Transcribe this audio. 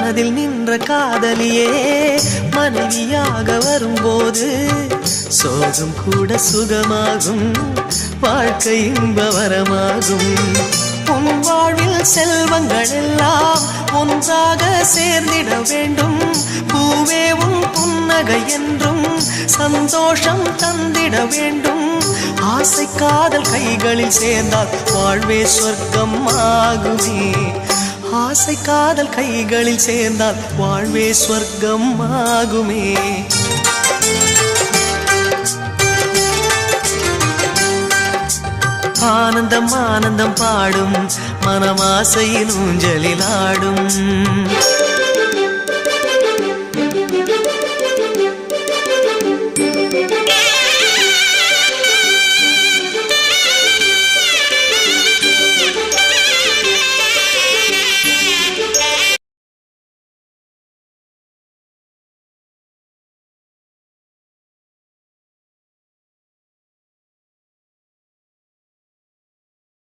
மனதில் நின்ற காதலியே மனைவியாக வரும்போது சோகம் கூட சுகமாகும், வாழ்க்கை இன்பவரமாகும். உன் வாழ்வில் செல்வங்கள் எல்லாம் ஒன்றாக சேர்ந்திட வேண்டும். பூவே உன் புன்னகை என்றும் சந்தோஷம் தந்திட வேண்டும். ஆசை காதல் கைகளில் சேர்ந்தால் வாழ்வே சொர்க்கம் ஆகுமே. ஆசை காதல் கைகளில் சேர்ந்தால் வாழ்வே சொர்க்கம் ஆகுமே. ஆனந்தம் ஆனந்தம் பாடும் மனமாசையின் ஊஞ்சலில் ஆடும்.